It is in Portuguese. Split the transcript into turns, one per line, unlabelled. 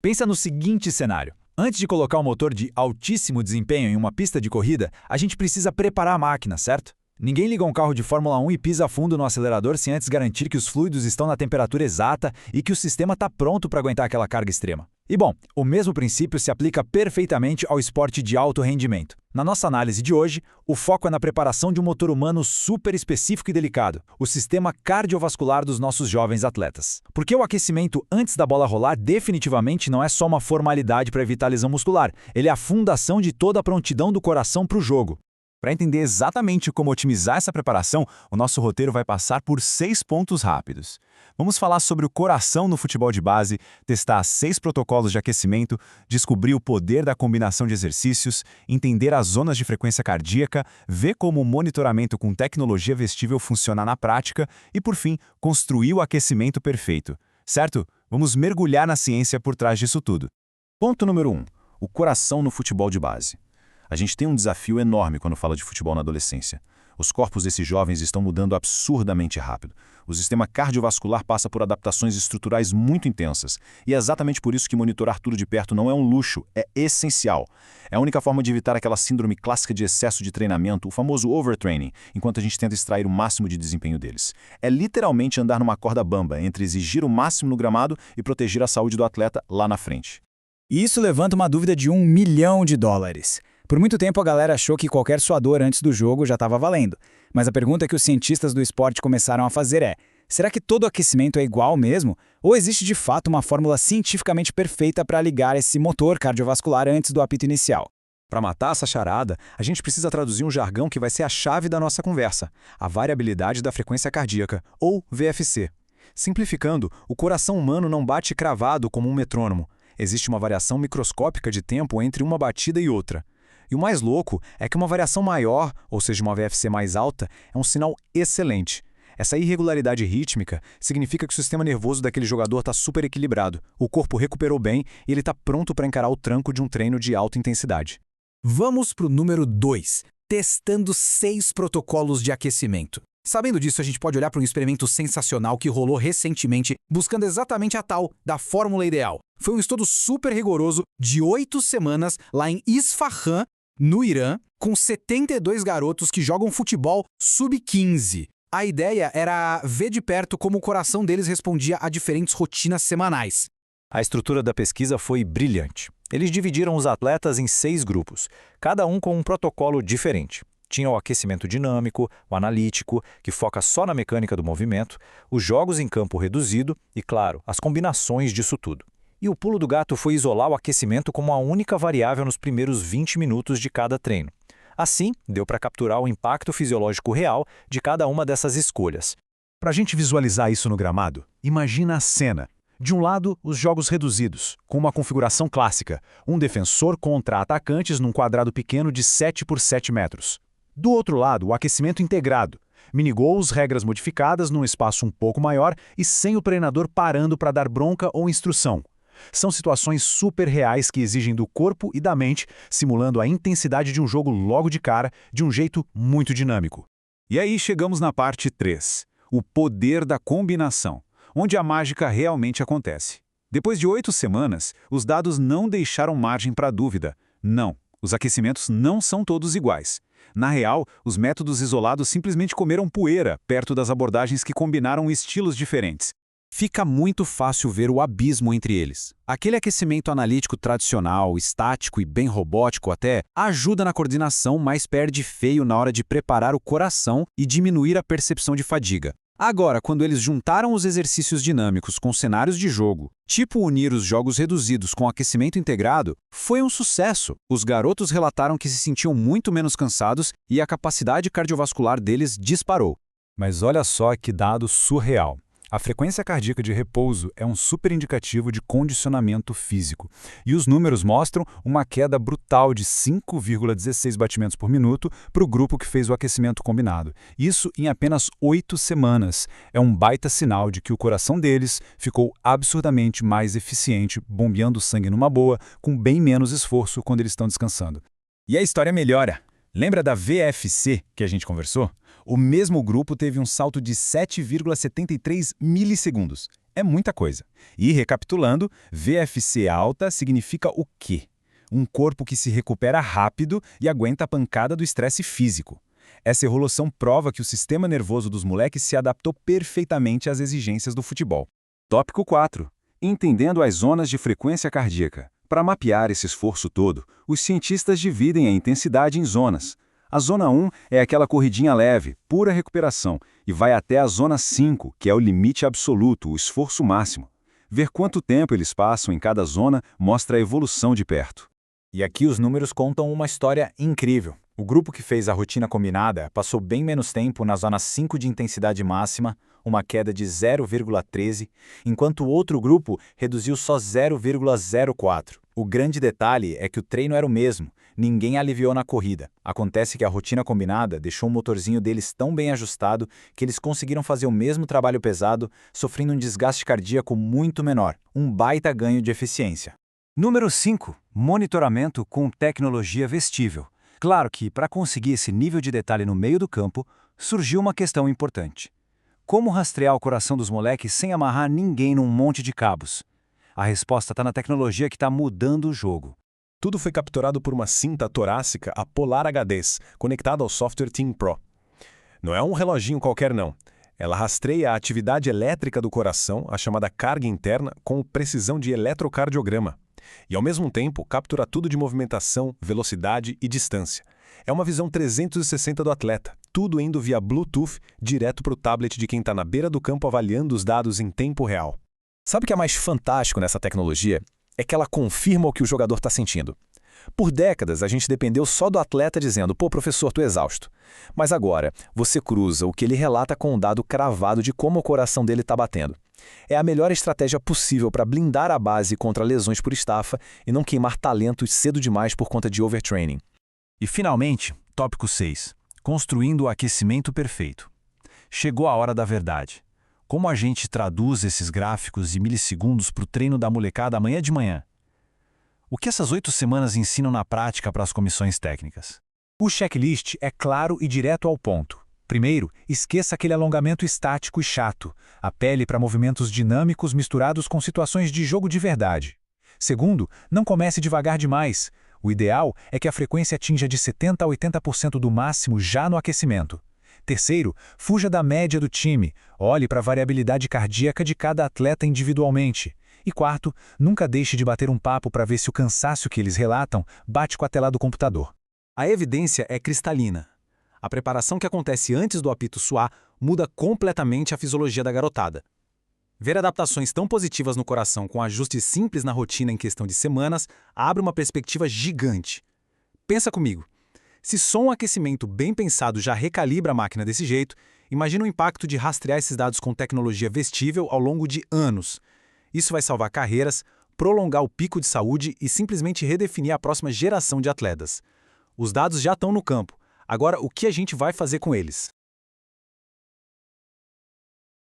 Pensa no seguinte cenário. Antes de colocar um motor de altíssimo desempenho em uma pista de corrida, a gente precisa preparar a máquina, certo? Ninguém liga um carro de Fórmula 1 e pisa fundo no acelerador sem antes garantir que os fluidos estão na temperatura exata e que o sistema está pronto para aguentar aquela carga extrema. E bom, o mesmo princípio se aplica perfeitamente ao esporte de alto rendimento. Na nossa análise de hoje, o foco é na preparação de um motor humano super específico e delicado, o sistema cardiovascular dos nossos jovens atletas. Porque o aquecimento antes da bola rolar definitivamente não é só uma formalidade para evitar lesão muscular, ele é a fundação de toda a prontidão do coração para o jogo.
Para entender exatamente como otimizar essa preparação, o nosso roteiro vai passar por 6 pontos rápidos. Vamos falar sobre o coração no futebol de base, testar 6 protocolos de aquecimento, descobrir o poder da combinação de exercícios, entender as zonas de frequência cardíaca, ver como o monitoramento com tecnologia vestível funciona na prática e, por fim, construir o aquecimento perfeito. Certo? Vamos mergulhar na ciência por trás disso tudo.
Ponto número 1. O coração no futebol de base. A gente tem um desafio enorme quando fala de futebol na adolescência. Os corpos desses jovens estão mudando absurdamente rápido. O sistema cardiovascular passa por adaptações estruturais muito intensas. E é exatamente por isso que monitorar tudo de perto não é um luxo, é essencial. É a única forma de evitar aquela síndrome clássica de excesso de treinamento, o famoso overtraining, enquanto a gente tenta extrair o máximo de desempenho deles. É literalmente andar numa corda bamba entre exigir o máximo no gramado e proteger a saúde do atleta lá na frente.
E isso levanta uma dúvida de $1 milhão. Por muito tempo a galera achou que qualquer suador antes do jogo já estava valendo. Mas a pergunta que os cientistas do esporte começaram a fazer é: será que todo aquecimento é igual mesmo? Ou existe de fato uma fórmula cientificamente perfeita para ligar esse motor cardiovascular antes do apito inicial?
Para matar essa charada, a gente precisa traduzir um jargão que vai ser a chave da nossa conversa: a variabilidade da frequência cardíaca, ou VFC. Simplificando, o coração humano não bate cravado como um metrônomo. Existe uma variação microscópica de tempo entre uma batida e outra. E o mais louco é que uma variação maior, ou seja, uma VFC mais alta, é um sinal excelente. Essa irregularidade rítmica significa que o sistema nervoso daquele jogador está super equilibrado, o corpo recuperou bem e ele está pronto para encarar o tranco de um treino de alta intensidade.
Vamos para o número 2, testando 6 protocolos de aquecimento. Sabendo disso, a gente pode olhar para um experimento sensacional que rolou recentemente, buscando exatamente a tal da fórmula ideal. Foi um estudo super rigoroso de 8 semanas lá em Isfahan, no Irã, com 72 garotos que jogam futebol sub-15. A ideia era ver de perto como o coração deles respondia a diferentes rotinas semanais.
A estrutura da pesquisa foi brilhante. Eles dividiram os atletas em 6 grupos, cada um com um protocolo diferente. Tinha o aquecimento dinâmico, o analítico, que foca só na mecânica do movimento, os jogos em campo reduzido e, claro, as combinações disso tudo. E o pulo do gato foi isolar o aquecimento como a única variável nos primeiros 20 minutos de cada treino. Assim, deu para capturar o impacto fisiológico real de cada uma dessas escolhas.
Para a gente visualizar isso no gramado, imagina a cena. De um lado, os jogos reduzidos, com uma configuração clássica, um defensor contra atacantes num quadrado pequeno de 7 por 7 metros. Do outro lado, o aquecimento integrado. Minigols, regras modificadas num espaço um pouco maior e sem o treinador parando para dar bronca ou instrução. São situações super reais que exigem do corpo e da mente, simulando a intensidade de um jogo logo de cara, de um jeito muito dinâmico.
E aí chegamos na parte 3, o poder da combinação, onde a mágica realmente acontece. Depois de 8 semanas, os dados não deixaram margem para dúvida. Não, os aquecimentos não são todos iguais. Na real, os métodos isolados simplesmente comeram poeira perto das abordagens que combinaram estilos diferentes.
Fica muito fácil ver o abismo entre eles. Aquele aquecimento analítico tradicional, estático e bem robótico até, ajuda na coordenação, mas perde feio na hora de preparar o coração e diminuir a percepção de fadiga. Agora, quando eles juntaram os exercícios dinâmicos com cenários de jogo, tipo unir os jogos reduzidos com aquecimento integrado, foi um sucesso. Os garotos relataram que se sentiam muito menos cansados e a capacidade cardiovascular deles disparou.
Mas olha só que dado surreal. A frequência cardíaca de repouso é um super indicativo de condicionamento físico. E os números mostram uma queda brutal de 5,16 batimentos por minuto para o grupo que fez o aquecimento combinado. Isso em apenas 8 semanas. É um baita sinal de que o coração deles ficou absurdamente mais eficiente, bombeando sangue numa boa, com bem menos esforço quando eles estão descansando.
E a história melhora. Lembra da VFC que a gente conversou? O mesmo grupo teve um salto de 7,73 milissegundos.
É muita coisa. E, recapitulando, VFC alta significa o quê? Um corpo que se recupera rápido e aguenta a pancada do estresse físico. Essa evolução prova que o sistema nervoso dos moleques se adaptou perfeitamente às exigências do futebol. Tópico 4. Entendendo as zonas de frequência cardíaca. Para mapear esse esforço todo, os cientistas dividem a intensidade em zonas. A zona 1 é aquela corridinha leve, pura recuperação, e vai até a zona 5, que é o limite absoluto, o esforço máximo. Ver quanto tempo eles passam em cada zona mostra a evolução de perto.
E aqui os números contam uma história incrível. O grupo que fez a rotina combinada passou bem menos tempo na zona 5 de intensidade máxima, uma queda de 0,13, enquanto o outro grupo reduziu só 0,04. O grande detalhe é que o treino era o mesmo, ninguém aliviou na corrida. Acontece que a rotina combinada deixou o motorzinho deles tão bem ajustado que eles conseguiram fazer o mesmo trabalho pesado, sofrendo um desgaste cardíaco muito menor, um baita ganho de eficiência.
Número 5. Monitoramento com tecnologia vestível. Claro que, para conseguir esse nível de detalhe no meio do campo, surgiu uma questão importante. Como rastrear o coração dos moleques sem amarrar ninguém num monte de cabos? A resposta está na tecnologia que está mudando o jogo.
Tudo foi capturado por uma cinta torácica a Polar HDs, conectada ao software Team Pro. Não é um reloginho qualquer não. Ela rastreia a atividade elétrica do coração, a chamada carga interna, com precisão de eletrocardiograma. E, ao mesmo tempo, captura tudo de movimentação, velocidade e distância. É uma visão 360 do atleta, tudo indo via Bluetooth direto para o tablet de quem está na beira do campo avaliando os dados em tempo real.
Sabe o que é mais fantástico nessa tecnologia? É que ela confirma o que o jogador está sentindo. Por décadas, a gente dependeu só do atleta dizendo, pô, professor, tô exausto. Mas agora, você cruza o que ele relata com um dado cravado de como o coração dele está batendo. É a melhor estratégia possível para blindar a base contra lesões por estafa e não queimar talentos cedo demais por conta de overtraining.
E, finalmente, tópico 6. Construindo o aquecimento perfeito. Chegou a hora da verdade. Como a gente traduz esses gráficos e milissegundos para o treino da molecada amanhã de manhã? O que essas 8 semanas ensinam na prática para as comissões técnicas?
O checklist é claro e direto ao ponto. Primeiro, esqueça aquele alongamento estático e chato. Apele para movimentos dinâmicos misturados com situações de jogo de verdade. Segundo, não comece devagar demais. O ideal é que a frequência atinja de 70% a 80% do máximo já no aquecimento. Terceiro, fuja da média do time. Olhe para a variabilidade cardíaca de cada atleta individualmente. E quarto, nunca deixe de bater um papo para ver se o cansaço que eles relatam bate com a tela do computador.
A evidência é cristalina. A preparação que acontece antes do apito soar muda completamente a fisiologia da garotada. Ver adaptações tão positivas no coração com ajustes simples na rotina em questão de semanas abre uma perspectiva gigante. Pensa comigo. Se só um aquecimento bem pensado já recalibra a máquina desse jeito, imagina o impacto de rastrear esses dados com tecnologia vestível ao longo de anos. Isso vai salvar carreiras, prolongar o pico de saúde e simplesmente redefinir a próxima geração de atletas. Os dados já estão no campo. Agora, o que a gente vai fazer com eles?